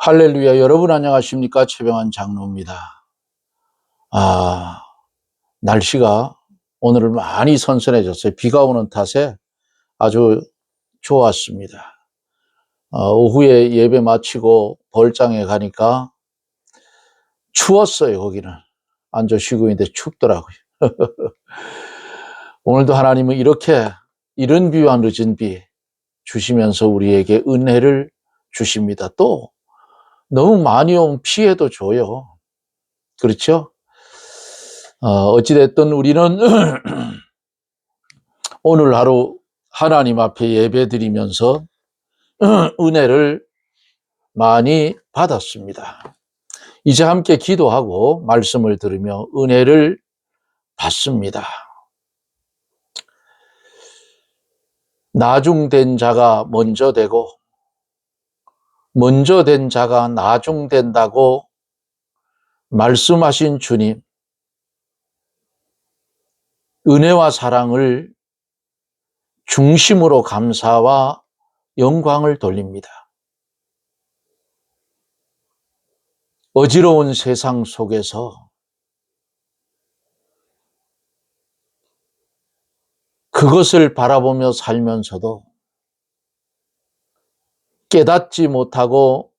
할렐루야. 여러분 안녕하십니까? 최병환 장로입니다. 날씨가 오늘 많이 선선해졌어요. 비가 오는 탓에 아주 좋았습니다. 오후에 예배 마치고 벌장에 가니까 추웠어요. 거기는 앉아 쉬고 있는데 춥더라고요. 오늘도 하나님은 이런 비와 늦은 비 주시면서 우리에게 은혜를 주십니다. 또 너무 많이 온 피해도 줘요. 그렇죠? 어찌됐든 우리는 오늘 하루 하나님 앞에 예배 드리면서 은혜를 많이 받았습니다. 이제 함께 기도하고 말씀을 들으며 은혜를 받습니다. 나중된 자가 먼저 되고 먼저 된 자가 나중된다고 말씀하신 주님, 은혜와 사랑을 중심으로 감사와 영광을 돌립니다. 어지러운 세상 속에서 그것을 바라보며 살면서도 깨닫지 못하고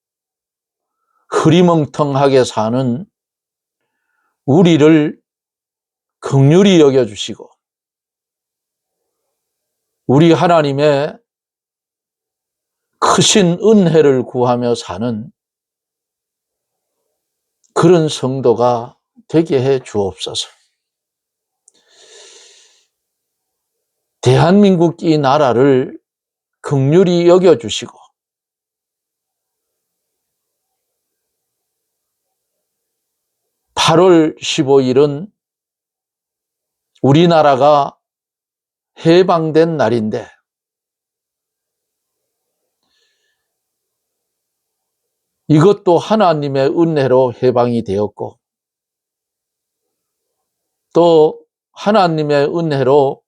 흐리멍텅하게 사는 우리를 긍휼히 여겨주시고 우리 하나님의 크신 은혜를 구하며 사는 그런 성도가 되게 해 주옵소서. 대한민국 이 나라를 긍휼히 여겨주시고 8월 15일은 우리나라가 해방된 날인데 이것도 하나님의 은혜로 해방이 되었고 또 하나님의 은혜로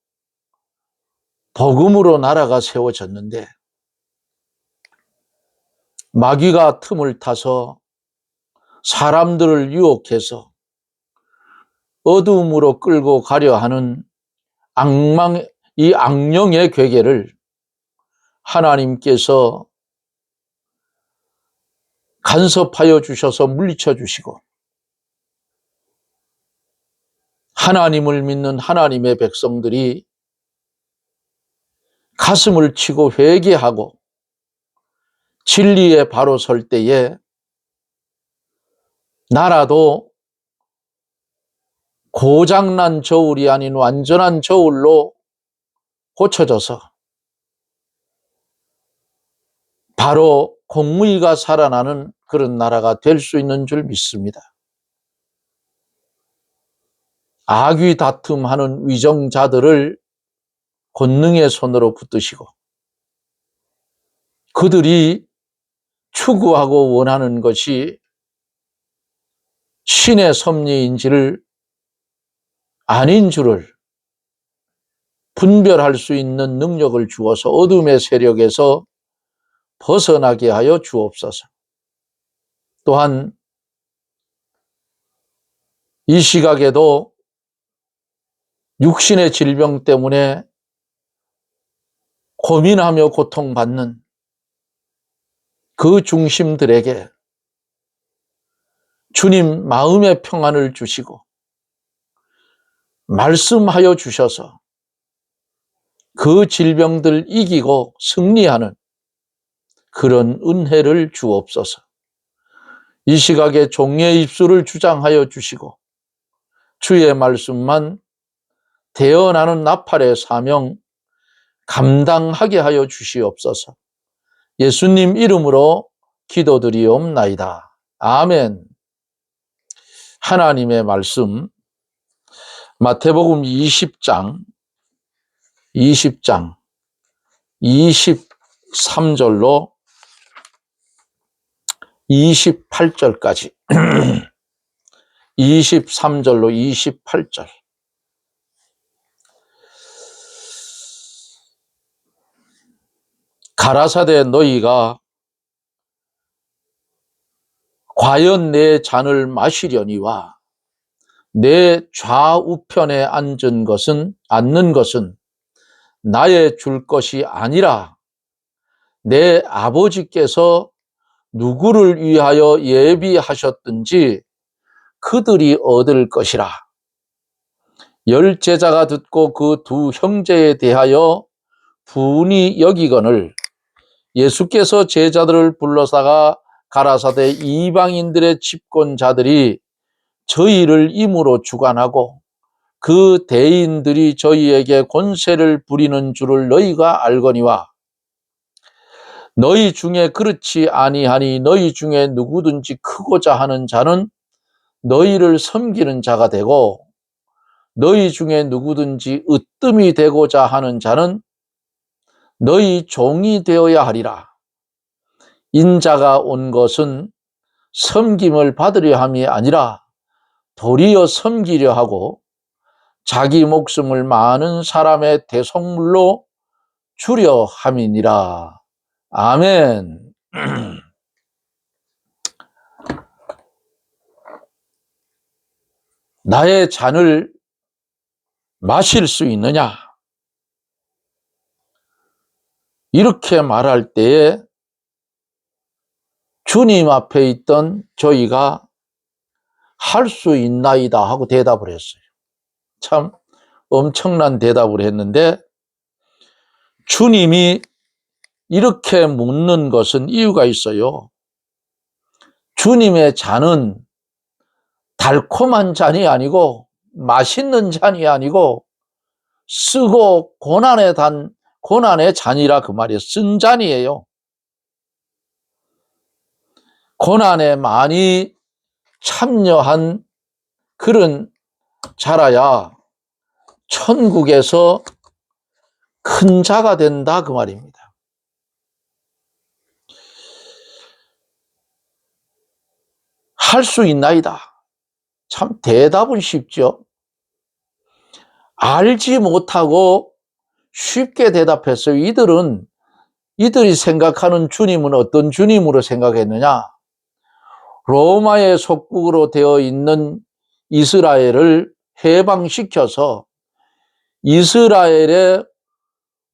복음으로 나라가 세워졌는데 마귀가 틈을 타서 사람들을 유혹해서 어두움으로 끌고 가려 하는 이 악령의 괴계를 하나님께서 간섭하여 주셔서 물리쳐 주시고 하나님을 믿는 하나님의 백성들이 가슴을 치고 회개하고 진리에 바로 설 때에 나라도 고장난 저울이 아닌 완전한 저울로 고쳐져서 바로 공의가 살아나는 그런 나라가 될 수 있는 줄 믿습니다. 악의 다툼하는 위정자들을 권능의 손으로 붙드시고 그들이 추구하고 원하는 것이 신의 섭리인지를 아닌 줄을 분별할 수 있는 능력을 주어서 어둠의 세력에서 벗어나게 하여 주옵소서. 또한 이 시각에도 육신의 질병 때문에 고민하며 고통받는 그 중심들에게 주님 마음의 평안을 주시고 말씀하여 주셔서 그 질병들 이기고 승리하는 그런 은혜를 주옵소서. 이 시각에 종의 입술을 주장하여 주시고 주의 말씀만 되어나는 나팔의 사명 감당하게 하여 주시옵소서. 예수님 이름으로 기도드리옵나이다. 아멘. 하나님의 말씀 마태복음 20장 23절로 28절까지 23절로 28절 가라사대 너희가 과연 내 잔을 마시려니와 내 좌우편에 앉는 것은 나의 줄 것이 아니라 내 아버지께서 누구를 위하여 예비하셨든지 그들이 얻을 것이라. 열 제자가 듣고 그 두 형제에 대하여 분이 여기거늘 예수께서 제자들을 불러다가 가라사대 이방인들의 집권자들이 저희를 임으로 주관하고 그 대인들이 저희에게 권세를 부리는 줄을 너희가 알거니와 너희 중에 그렇지 아니하니 너희 중에 누구든지 크고자 하는 자는 너희를 섬기는 자가 되고 너희 중에 누구든지 으뜸이 되고자 하는 자는 너희 종이 되어야 하리라. 인자가 온 것은 섬김을 받으려 함이 아니라 도리어 섬기려 하고 자기 목숨을 많은 사람의 대속물로 주려 함이니라. 아멘. 나의 잔을 마실 수 있느냐? 이렇게 말할 때에 주님 앞에 있던 저희가 할 수 있나이다 하고 대답을 했어요. 참 엄청난 대답을 했는데 주님이 이렇게 묻는 것은 이유가 있어요. 주님의 잔은 달콤한 잔이 아니고 맛있는 잔이 아니고 쓰고 고난의 잔이라 그 말이에요. 쓴 잔이에요. 고난에 많이 참여한 그런 자라야 천국에서 큰 자가 된다 그 말입니다. 할 수 있나이다. 참 대답은 쉽죠. 알지 못하고 쉽게 대답했어요. 이들이 생각하는 주님은 어떤 주님으로 생각했느냐? 로마의 속국으로 되어 있는 이스라엘을 해방시켜서 이스라엘의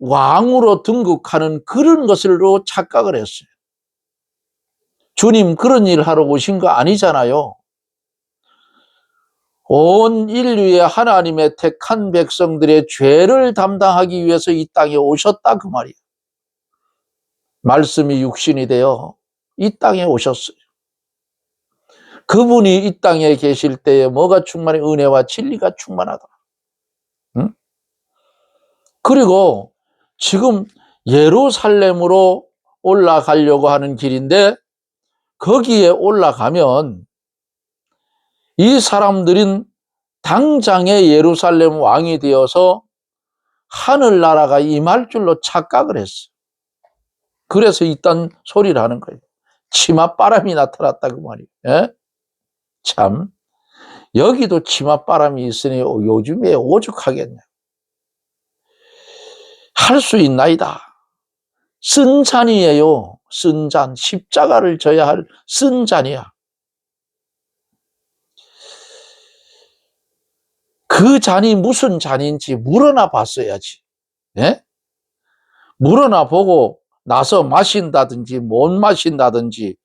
왕으로 등극하는 그런 것으로 착각을 했어요. 주님 그런 일 하러 오신 거 아니잖아요. 온 인류의 하나님의 택한 백성들의 죄를 담당하기 위해서 이 땅에 오셨다 그 말이에요. 말씀이 육신이 되어 이 땅에 오셨어요. 그분이 이 땅에 계실 때에 뭐가 충만해? 은혜와 진리가 충만하다. 응? 그리고 지금 예루살렘으로 올라가려고 하는 길인데 거기에 올라가면 이 사람들은 당장에 예루살렘 왕이 되어서 하늘나라가 임할 줄로 착각을 했어요. 그래서 이딴 소리를 하는 거예요. 치맛바람이 나타났다 그 말이에요. 예? 참 여기도 치맛바람이 있으니 요즘에 오죽하겠냐. 할 수 있나이다. 쓴 잔이에요. 쓴 잔. 십자가를 져야 할 쓴 잔이야. 그 잔이 무슨 잔인지 물어나 봤어야지. 예? 물어나 보고 나서 마신다든지 못 마신다든지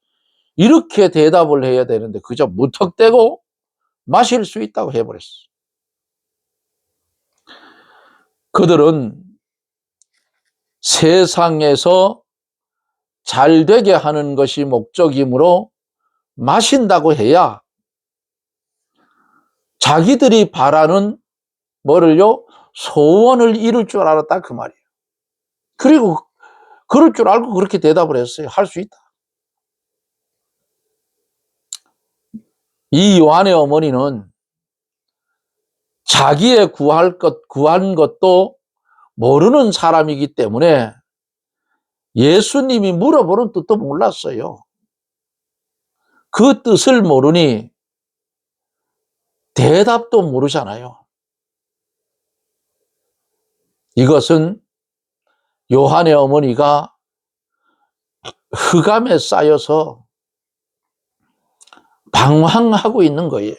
이렇게 대답을 해야 되는데 그저 무턱대고 마실 수 있다고 해버렸어. 그들은 세상에서 잘 되게 하는 것이 목적이므로 마신다고 해야 자기들이 바라는 뭐를요? 소원을 이룰 줄 알았다 그 말이에요. 그리고 그럴 줄 알고 그렇게 대답을 했어요. 할 수 있다. 이 요한의 어머니는 자기의 구한 것도 모르는 사람이기 때문에 예수님이 물어보는 뜻도 몰랐어요. 그 뜻을 모르니 대답도 모르잖아요. 이것은 요한의 어머니가 흑암에 쌓여서 방황하고 있는 거예요.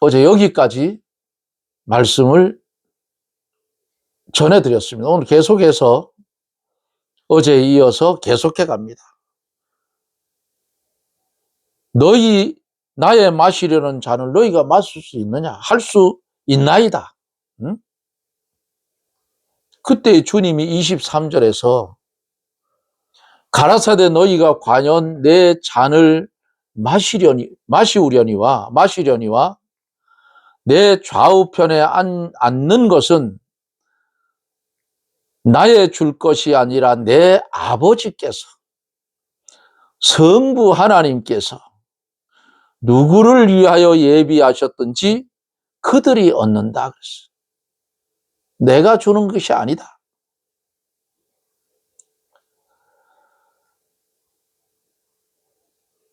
어제 여기까지 말씀을 전해드렸습니다. 오늘 계속해서 어제에 이어서 계속해 갑니다. 너희 나의 마시려는 잔을 너희가 마실 수 있느냐? 할 수 있나이다. 응? 그때 주님이 23절에서 가라사대 너희가 과연 내 잔을 마시려니와 내 좌우편에 앉는 것은 나의 줄 것이 아니라 내 아버지께서 성부 하나님께서 누구를 위하여 예비하셨든지 그들이 얻는다 그랬어요. 내가 주는 것이 아니다.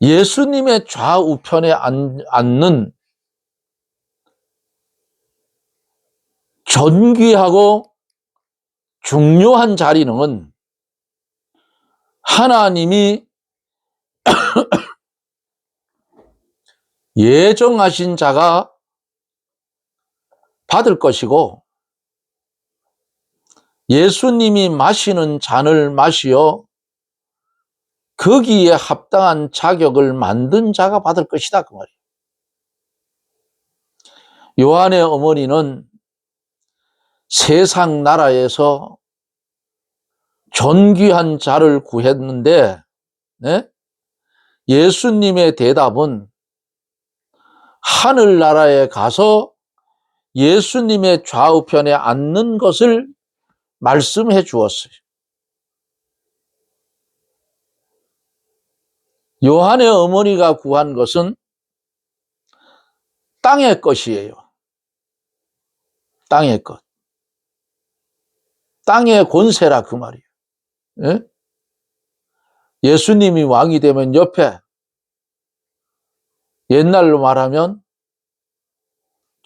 예수님의 좌우편에 앉는 존귀하고 중요한 자리는 하나님이 예정하신 자가 받을 것이고 예수님이 마시는 잔을 마시어 거기에 합당한 자격을 만든 자가 받을 것이다 그 말이에요. 요한의 어머니는 세상 나라에서 존귀한 자를 구했는데 네? 예수님의 대답은 하늘나라에 가서 예수님의 좌우편에 앉는 것을 말씀해 주었어요. 요한의 어머니가 구한 것은 땅의 것이에요. 땅의 것. 땅의 권세라 그 말이에요. 예? 예수님이 왕이 되면 옆에 옛날로 말하면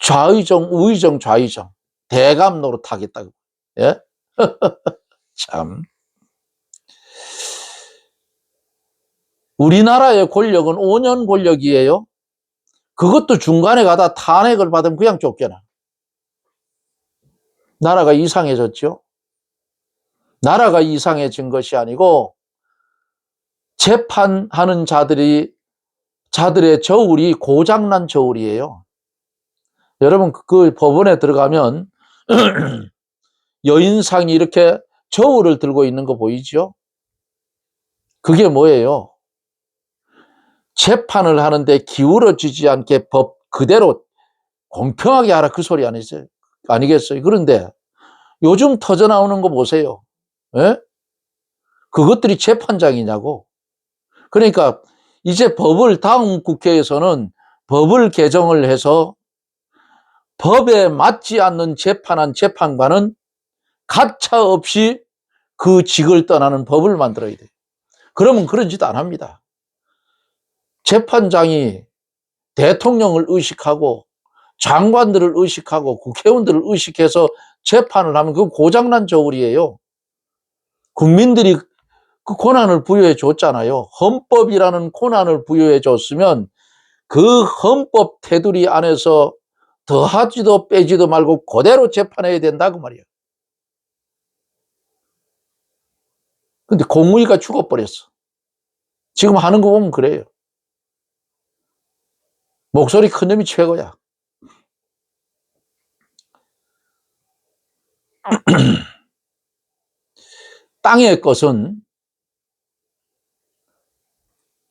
좌의정, 우의정, 좌의정 대감 노릇하겠다고. 예? 참. 우리나라의 권력은 5년 권력이에요. 그것도 중간에 가다 탄핵을 받으면 그냥 쫓겨나. 나라가 이상해졌죠. 나라가 이상해진 것이 아니고 재판하는 자들의 저울이 고장난 저울이에요. 여러분 그 법원에 들어가면 여인상이 이렇게 저울을 들고 있는 거 보이죠? 그게 뭐예요? 재판을 하는데 기울어지지 않게 법 그대로 공평하게 하라 그 소리 아니겠어요? 그런데 요즘 터져나오는 거 보세요. 예? 그것들이 재판장이냐고. 그러니까 이제 다음 국회에서는 법을 개정을 해서 법에 맞지 않는 재판한 재판관은 가차 없이 그 직을 떠나는 법을 만들어야 돼요. 그러면 그런 짓 안 합니다. 재판장이 대통령을 의식하고 장관들을 의식하고 국회의원들을 의식해서 재판을 하면 그건 고장난 저울이에요. 국민들이 그 권한을 부여해 줬잖아요. 헌법이라는 권한을 부여해 줬으면 그 헌법 테두리 안에서 더하지도 빼지도 말고 그대로 재판해야 된다고 말이에요. 근데 공무위가 죽어버렸어. 지금 하는 거 보면 그래요. 목소리 큰 놈이 최고야. 땅의 것은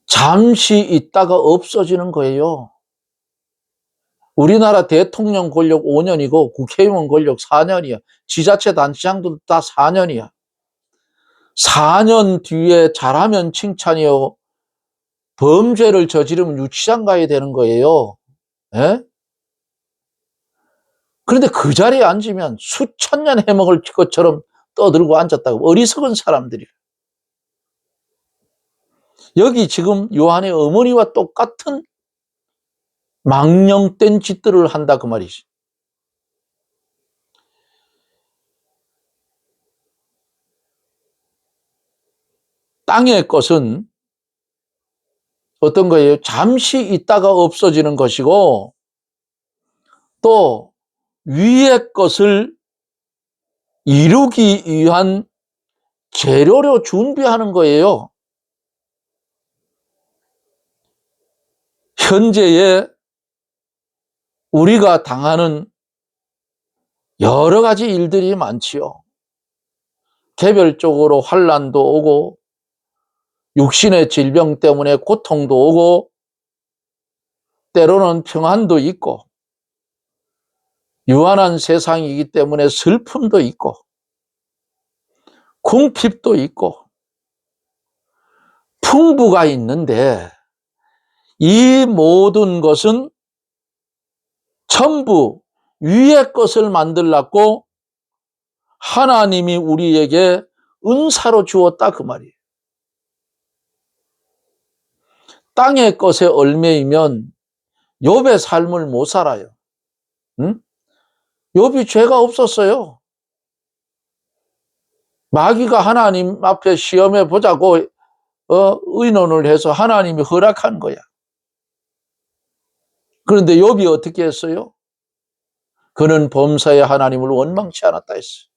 잠시 있다가 없어지는 거예요. 우리나라 대통령 권력 5년이고 국회의원 권력 4년이야. 지자체 단체장도 다 4년이야. 4년 뒤에 잘하면 칭찬이요. 범죄를 저지르면 유치장 가야 되는 거예요. 예? 그런데 그 자리에 앉으면 수천 년 해먹을 것처럼 떠들고 앉았다고. 어리석은 사람들이. 여기 지금 요한의 어머니와 똑같은 망령된 짓들을 한다 그 말이지. 땅의 것은 어떤 거예요? 잠시 있다가 없어지는 것이고, 또 위의 것을 이루기 위한 재료로 준비하는 거예요. 현재의 우리가 당하는 여러 가지 일들이 많지요. 개별적으로 환난도 오고, 육신의 질병 때문에 고통도 오고, 때로는 평안도 있고, 유한한 세상이기 때문에 슬픔도 있고, 궁핍도 있고, 풍부가 있는데, 이 모든 것은 전부 위의 것을 만들라고 하나님이 우리에게 은사로 주었다 그 말이에요. 땅의 것에 얽매이면 욥의 삶을 못 살아요. 응? 욥이 죄가 없었어요. 마귀가 하나님 앞에 시험해 보자고 의논을 해서 하나님이 허락한 거야. 그런데 욥이 어떻게 했어요? 그는 범사에 하나님을 원망치 않았다 했어요.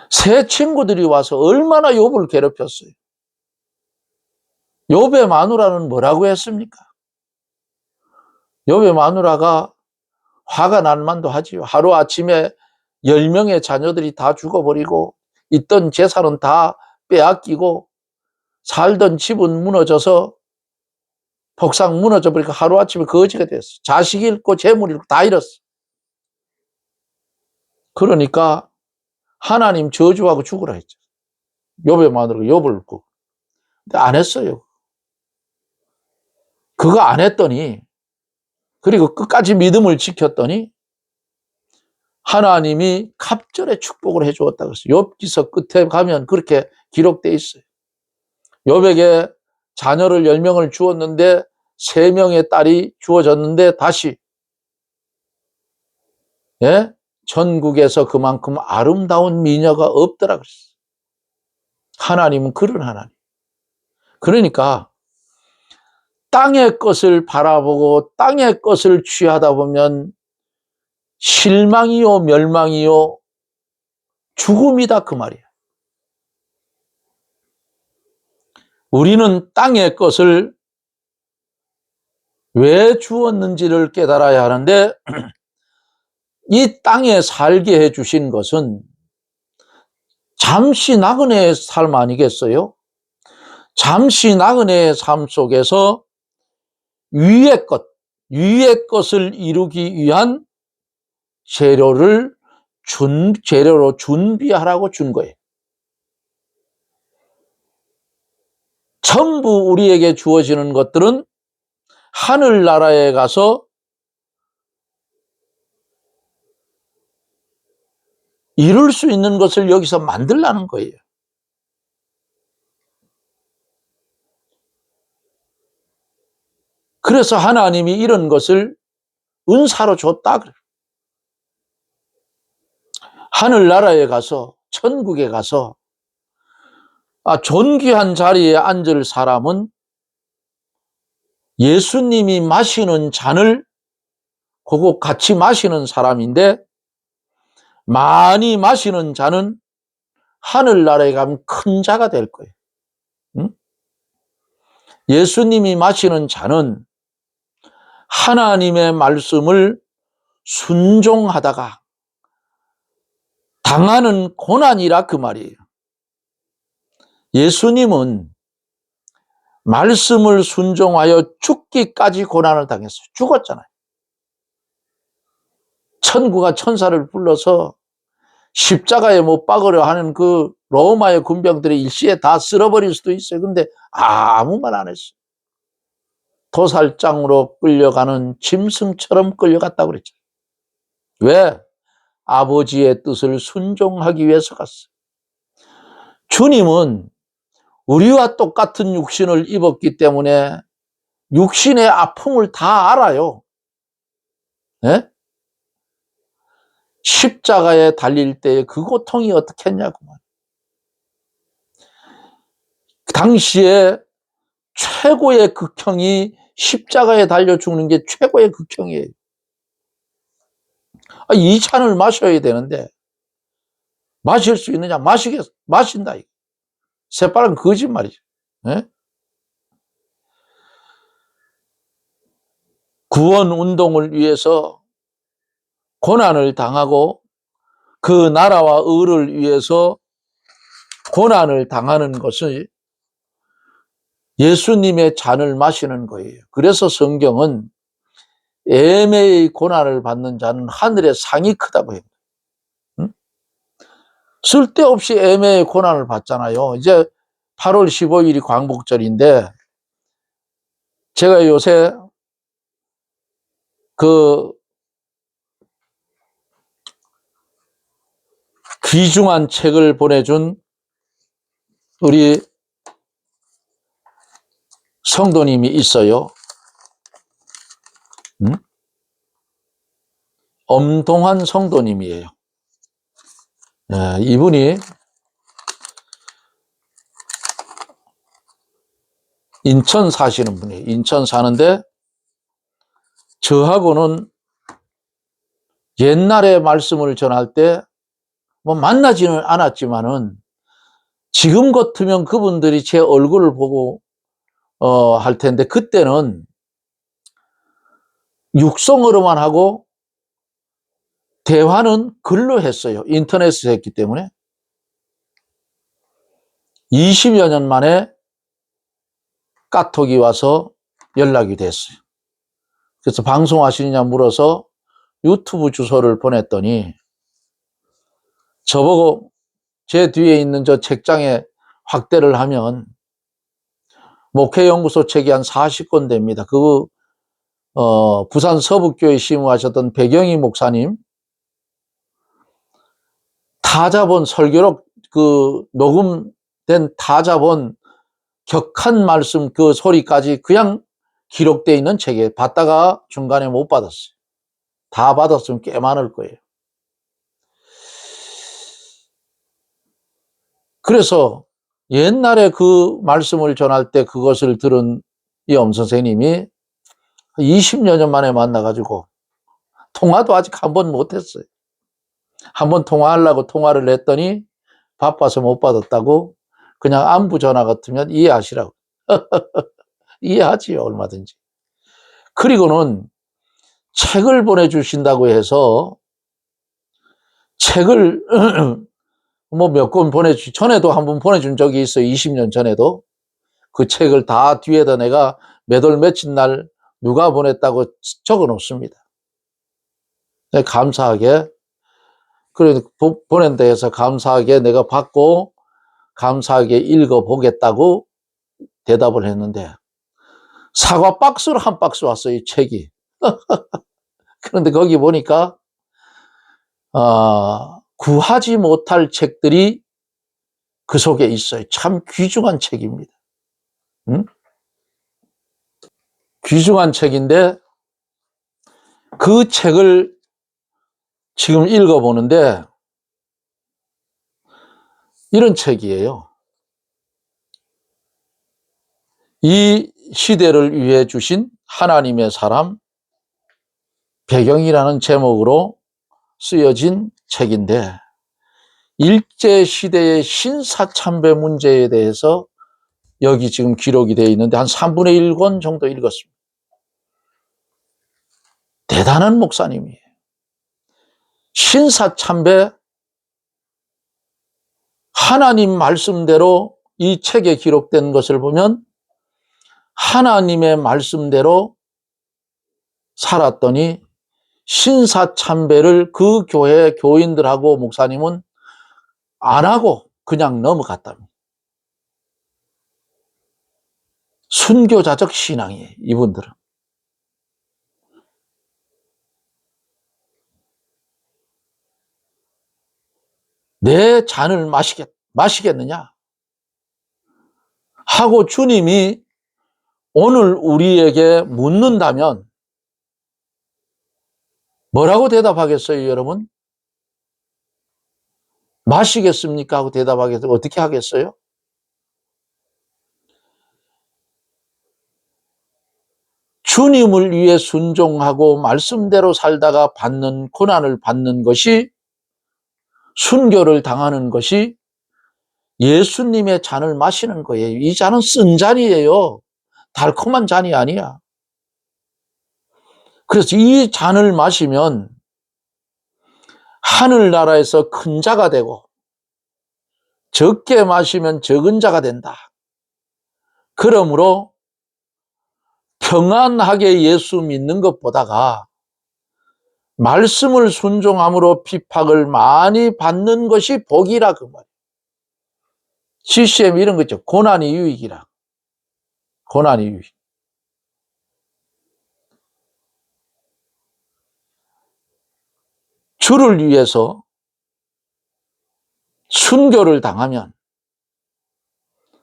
새 친구들이 와서 얼마나 욥을 괴롭혔어요. 욥의 마누라는 뭐라고 했습니까? 욥의 마누라가 화가 날 만도 하지요. 하루아침에 10명의 자녀들이 다 죽어버리고 있던 재산은 다 빼앗기고 살던 집은 무너져서 폭삭 무너져 버리니까 하루아침에 거지가 됐어. 자식 잃고 재물 잃고 다 잃었어. 그러니까 하나님 저주하고 죽으라 했죠. 욥의 마누라가 욥을 근데 안 했어요. 그거 안 했더니, 그리고 끝까지 믿음을 지켰더니 하나님이 갑절의 축복을 해주었다고 했어요. 욥기서 끝에 가면 그렇게 기록되어 있어요. 욥에게 자녀를 10명을 주었는데 3명의 딸이 주어졌는데 다시 전국에서 그만큼 아름다운 미녀가 없더라 그랬어요. 하나님은 그런 하나님. 그러니까 땅의 것을 바라보고 땅의 것을 취하다 보면 실망이요 멸망이요 죽음이다 그 말이에요. 우리는 땅의 것을 왜 주었는지를 깨달아야 하는데, 이 땅에 살게 해주신 것은 잠시 나그네의 삶 아니겠어요? 잠시 나그네의 삶 속에서 위의 것을 이루기 위한 재료로 준비하라고 준 거예요. 전부 우리에게 주어지는 것들은 하늘나라에 가서 이룰 수 있는 것을 여기서 만들라는 거예요. 그래서 하나님이 이런 것을 은사로 줬다 그래요. 하늘나라에 가서, 천국에 가서 존귀한 자리에 앉을 사람은 예수님이 마시는 잔을 그거 같이 마시는 사람인데, 많이 마시는 자는 하늘나라에 가면 큰 자가 될 거예요. 응? 예수님이 마시는 잔은 하나님의 말씀을 순종하다가 당하는 고난이라 그 말이에요. 예수님은 말씀을 순종하여 죽기까지 고난을 당했어요. 죽었잖아요. 천구가 천사를 불러서 십자가에 못 박으려 하는 그 로마의 군병들이 일시에 다 쓸어버릴 수도 있어요. 근데 아무 말 안 했어요. 도살장으로 끌려가는 짐승처럼 끌려갔다고 그랬죠. 왜? 아버지의 뜻을 순종하기 위해서 갔어요. 주님은 우리와 똑같은 육신을 입었기 때문에 육신의 아픔을 다 알아요. 네? 십자가에 달릴 때의 그 고통이 어떻겠냐고. 당시에 최고의 극형이 십자가에 달려 죽는 게 최고의 극형이에요. 이 잔을 마셔야 되는데 마실 수 있느냐? 마신다. 새빨간 거짓말이죠. 네? 구원 운동을 위해서 고난을 당하고 그 나라와 의를 위해서 고난을 당하는 것은 예수님의 잔을 마시는 거예요. 그래서 성경은 애매히 고난을 받는 자는 하늘의 상이 크다고 해요. 응? 쓸데없이 애매히 고난을 받잖아요. 이제 8월 15일이 광복절인데 제가 요새 그 귀중한 책을 보내준 우리 성도님이 있어요. 응? 엄동환 성도님이에요. 네, 이분이 인천 사시는 분이에요. 인천 사는데 저하고는 옛날에 말씀을 전할 때 뭐 만나지는 않았지만은 지금 같으면 그분들이 제 얼굴을 보고 할 텐데 그때는 육성으로만 하고 대화는 글로 했어요. 인터넷에서 했기 때문에 20여 년 만에 카톡이 와서 연락이 됐어요. 그래서 방송하시느냐 물어서 유튜브 주소를 보냈더니 저보고 제 뒤에 있는 저 책장에 확대를 하면 목회연구소 책이 한 40권 됩니다. 부산 서북교회 심우하셨던 백영희 목사님 타자본 설교록 녹음된 타자본 격한 말씀 그 소리까지 그냥 기록되어 있는 책에 받다가 중간에 못 받았어요. 다 받았으면 꽤 많을 거예요. 그래서 옛날에 그 말씀을 전할 때 그것을 들은 이 엄 선생님이 20여 년 만에 만나가지고 통화도 아직 한 번 못했어요. 한 번 통화하려고 통화를 했더니 바빠서 못 받았다고 그냥 안부 전화 같으면 이해하시라고. 이해하지요, 얼마든지. 그리고는 책을 보내주신다고 해서 책을 뭐 몇 권 전에도 한 번 보내준 적이 있어요. 20년 전에도. 그 책을 다 뒤에다 내가 몇 월 며칠 날 누가 보냈다고 적어 놓습니다. 감사하게. 그래도 보낸 데에서 감사하게 내가 받고 감사하게 읽어보겠다고 대답을 했는데 사과 박스로 한 박스 왔어요, 이 책이. 그런데 거기 보니까 구하지 못할 책들이 그 속에 있어요. 참 귀중한 책입니다. 응? 귀중한 책인데 그 책을 지금 읽어보는데 이런 책이에요. 이 시대를 위해 주신 하나님의 사람 배경이라는 제목으로 쓰여진 책인데 일제시대의 신사참배 문제에 대해서 여기 지금 기록이 되어 있는데 한 3분의 1권 정도 읽었습니다. 대단한 목사님이에요. 신사참배 하나님 말씀대로 이 책에 기록된 것을 보면 하나님의 말씀대로 살았더니 신사참배를 그 교회 교인들하고 목사님은 안 하고 그냥 넘어갔답니다. 순교자적 신앙이에요, 이분들은. 내 잔을 마시겠느냐? 하고 주님이 오늘 우리에게 묻는다면 뭐라고 대답하겠어요, 여러분? 마시겠습니까? 하고 대답하겠어요? 어떻게 하겠어요? 주님을 위해 순종하고 말씀대로 살다가 받는 고난을 받는 것이, 순교를 당하는 것이 예수님의 잔을 마시는 거예요. 이 잔은 쓴 잔이에요. 달콤한 잔이 아니야. 그래서 이 잔을 마시면 하늘나라에서 큰 자가 되고, 적게 마시면 적은 자가 된다. 그러므로 평안하게 예수 믿는 것보다가 말씀을 순종함으로 핍박을 많이 받는 것이 복이라, 그 말이에요. CCM 이런 거 있죠. 고난이 유익이라. 고난이 유익. 주를 위해서 순교를 당하면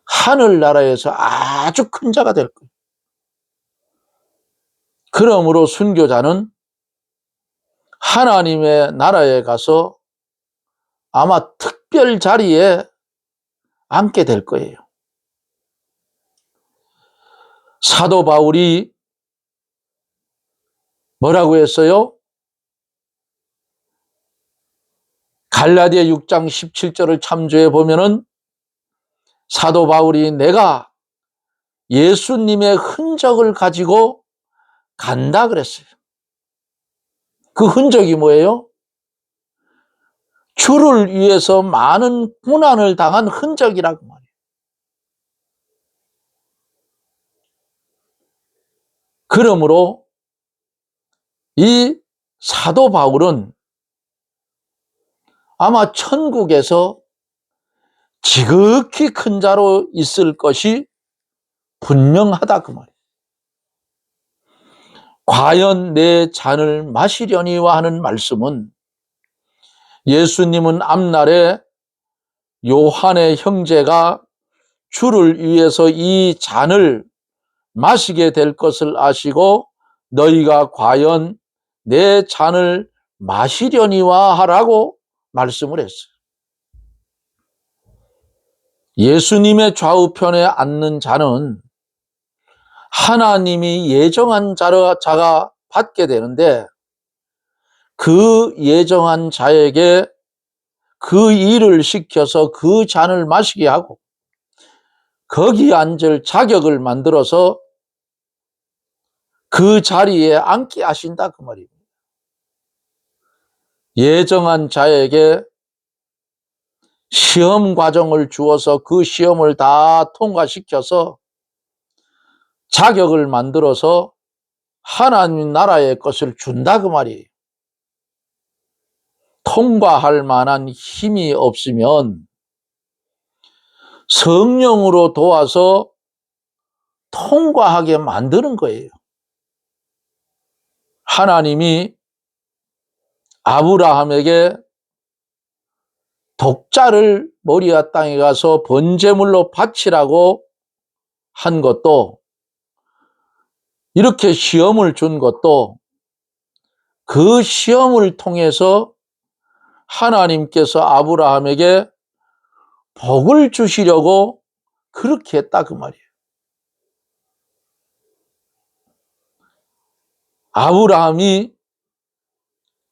하늘나라에서 아주 큰 자가 될 거예요. 그러므로 순교자는 하나님의 나라에 가서 아마 특별 자리에 앉게 될 거예요. 사도 바울이 뭐라고 했어요? 갈라디아 6장 17절을 참조해 보면은 사도 바울이 내가 예수님의 흔적을 가지고 간다 그랬어요. 그 흔적이 뭐예요? 주를 위해서 많은 고난을 당한 흔적이라고 말이에요. 그러므로 이 사도 바울은 아마 천국에서 지극히 큰 자로 있을 것이 분명하다 그 말이에요. 과연 내 잔을 마시려니와 하는 말씀은 예수님은 앞날에 요한의 형제가 주를 위해서 이 잔을 마시게 될 것을 아시고 너희가 과연 내 잔을 마시려니와 하라고 말씀을 했어요. 예수님의 좌우편에 앉는 자는 하나님이 예정한 자가 받게 되는데, 그 예정한 자에게 그 일을 시켜서 그 잔을 마시게 하고 거기 앉을 자격을 만들어서 그 자리에 앉게 하신다 그 말입니다. 예정한 자에게 시험 과정을 주어서 그 시험을 다 통과시켜서 자격을 만들어서 하나님 나라의 것을 준다 그 말이에요. 통과할 만한 힘이 없으면 성령으로 도와서 통과하게 만드는 거예요. 하나님이 아브라함에게 독자를 모리아 땅에 가서 번제물로 바치라고 한 것도, 이렇게 시험을 준 것도 그 시험을 통해서 하나님께서 아브라함에게 복을 주시려고 그렇게 했다 그 말이에요. 아브라함이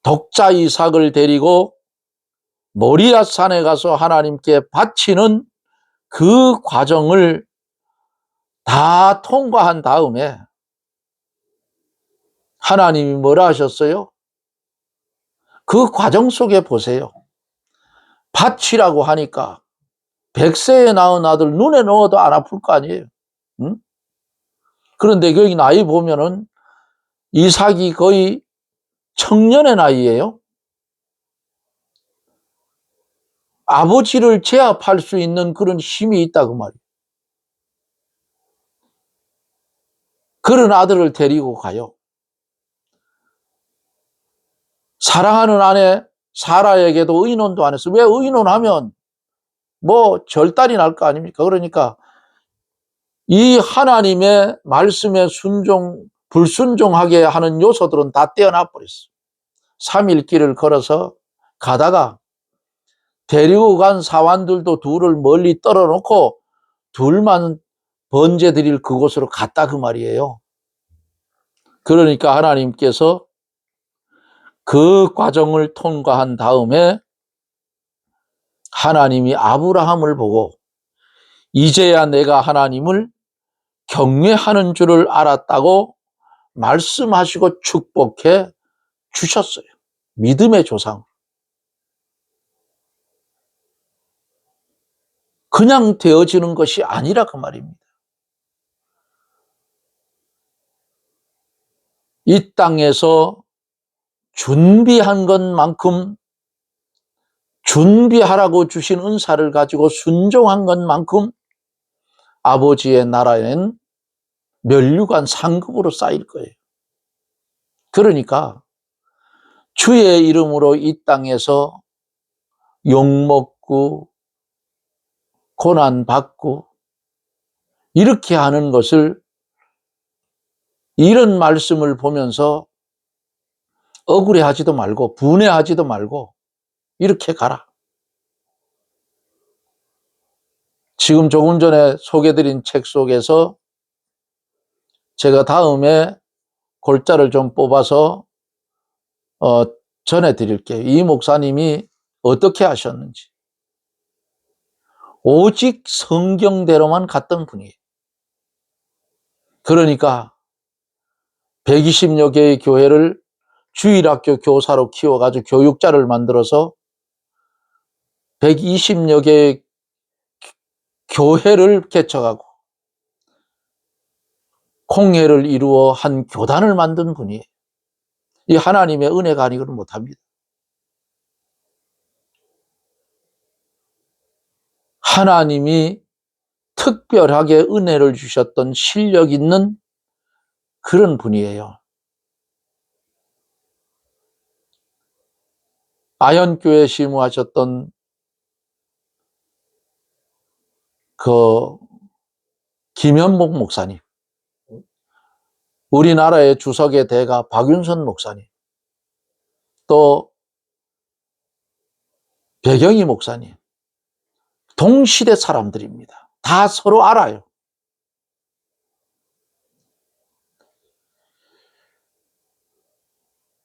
독자 이삭을 데리고 모리아 산에 가서 하나님께 바치는 그 과정을 다 통과한 다음에 하나님이 뭐라 하셨어요? 그 과정 속에 보세요. 바치라고 하니까 100세에 낳은 아들 눈에 넣어도 안 아플 거 아니에요. 응? 그런데 여기 나이 보면은 이삭이 거의 청년의 나이예요. 아버지를 제압할 수 있는 그런 힘이 있다 그 말이에요. 그런 아들을 데리고 가요. 사랑하는 아내 사라에게도 의논도 안 했어. 왜? 의논하면 뭐 절단이 날 거 아닙니까? 그러니까 이 하나님의 말씀에 불순종하게 하는 요소들은 다 떼어놔 버렸어. 3일 길을 걸어서 가다가 데리고 간 사환들도 둘을 멀리 떨어놓고 둘만 번제 드릴 그곳으로 갔다 그 말이에요. 그러니까 하나님께서 그 과정을 통과한 다음에 하나님이 아브라함을 보고 이제야 내가 하나님을 경외하는 줄을 알았다고 말씀하시고 축복해 주셨어요. 믿음의 조상. 그냥 되어지는 것이 아니라 그 말입니다. 이 땅에서 준비한 것만큼, 준비하라고 주신 은사를 가지고 순종한 것만큼 아버지의 나라엔 면류관 상급으로 쌓일 거예요. 그러니까 주의 이름으로 이 땅에서 욕먹고 고난받고 이렇게 하는 것을, 이런 말씀을 보면서 억울해하지도 말고 분해하지도 말고 이렇게 가라. 지금 조금 전에 소개드린 책 속에서 제가 다음에 골자를 좀 뽑아서 전해드릴게요. 이 목사님이 어떻게 하셨는지. 오직 성경대로만 갔던 분이에요. 그러니까 120여 개의 교회를 주일학교 교사로 키워가지고 교육자를 만들어서 120여 개의 교회를 개척하고 공회를 이루어 한 교단을 만든 분이에요. 이 하나님의 은혜가 아니고는 못합니다. 하나님이 특별하게 은혜를 주셨던 실력 있는 그런 분이에요. 아현교회 시무하셨던 그 김현목 목사님, 우리나라의 주석의 대가 박윤선 목사님, 또 배경희 목사님, 동시대 사람들입니다. 다 서로 알아요.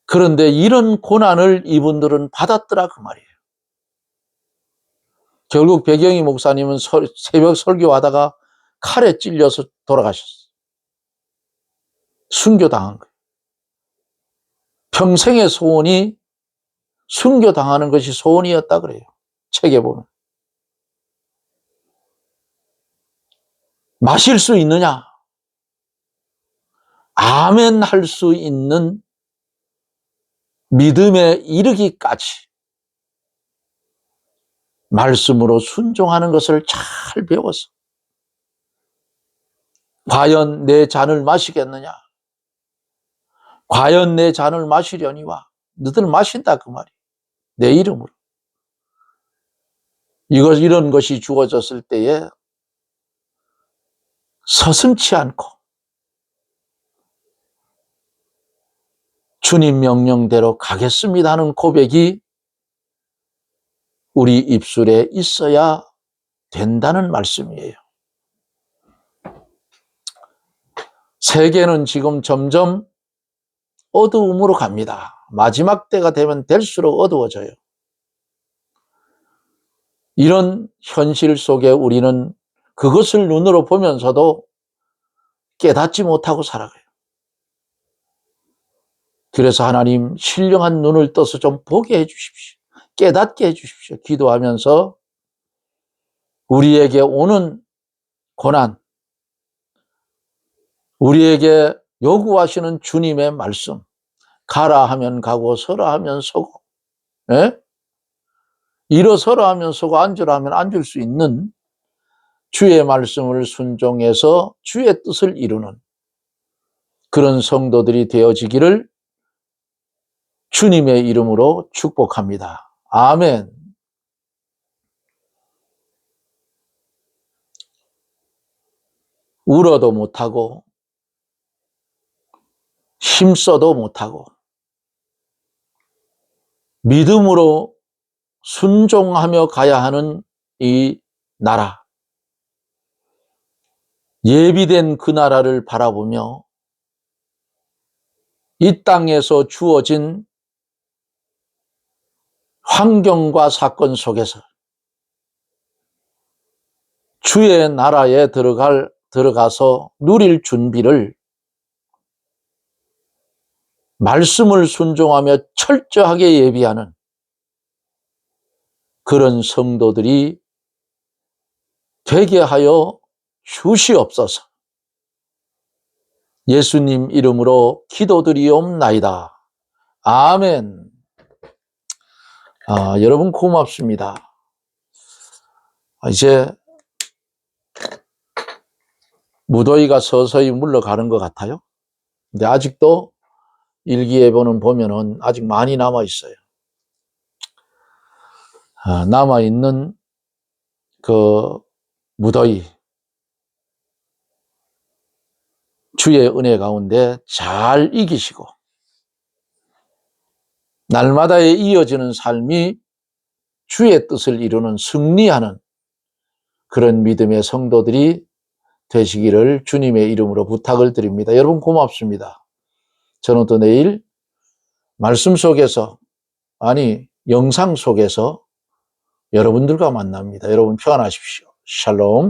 그런데 이런 고난을 이분들은 받았더라 그 말이에요. 결국 배경희 목사님은 새벽 설교하다가 칼에 찔려서 돌아가셨어요. 순교당한 거예요. 평생의 소원이 순교당하는 것이 소원이었다 그래요. 책에 보면. 마실 수 있느냐? 아멘 할 수 있는 믿음에 이르기까지 말씀으로 순종하는 것을 잘 배워서 과연 내 잔을 마시겠느냐? 과연 내 잔을 마시려니와 너들 마신다 그 말이. 내 이름으로. 이런 것이 주어졌을 때에 서슴지 않고 주님 명령대로 가겠습니다 하는 고백이 우리 입술에 있어야 된다는 말씀이에요. 세계는 지금 점점 어두움으로 갑니다. 마지막 때가 되면 될수록 어두워져요. 이런 현실 속에 우리는 그것을 눈으로 보면서도 깨닫지 못하고 살아가요. 그래서 하나님 신령한 눈을 떠서 좀 보게 해주십시오. 깨닫게 해주십시오. 기도하면서 우리에게 오는 고난, 우리에게 요구하시는 주님의 말씀, 가라 하면 가고 서라 하면 서고, 예? 일어서라 하면 서고 앉으라 하면 앉을 수 있는 주의 말씀을 순종해서 주의 뜻을 이루는 그런 성도들이 되어지기를 주님의 이름으로 축복합니다. 아멘. 울어도 못하고 힘써도 못하고 믿음으로 순종하며 가야 하는 이 나라, 예비된 그 나라를 바라보며 이 땅에서 주어진 환경과 사건 속에서 주의 나라에 들어가서 누릴 준비를 말씀을 순종하며 철저하게 예비하는 그런 성도들이 되게 하여 주시옵소서. 예수님 이름으로 기도드리옵나이다. 아멘. 여러분 고맙습니다. 이제 무더위가 서서히 물러가는 것 같아요. 근데 아직도 일기예보는 보면은 아직 많이 남아 있어요. 남아 있는 그 무더위, 주의 은혜 가운데 잘 이기시고 날마다에 이어지는 삶이 주의 뜻을 이루는 승리하는 그런 믿음의 성도들이 되시기를 주님의 이름으로 부탁을 드립니다. 여러분 고맙습니다. 저는 또 내일 말씀 속에서, 영상 속에서 여러분들과 만납니다. 여러분 평안하십시오. 샬롬.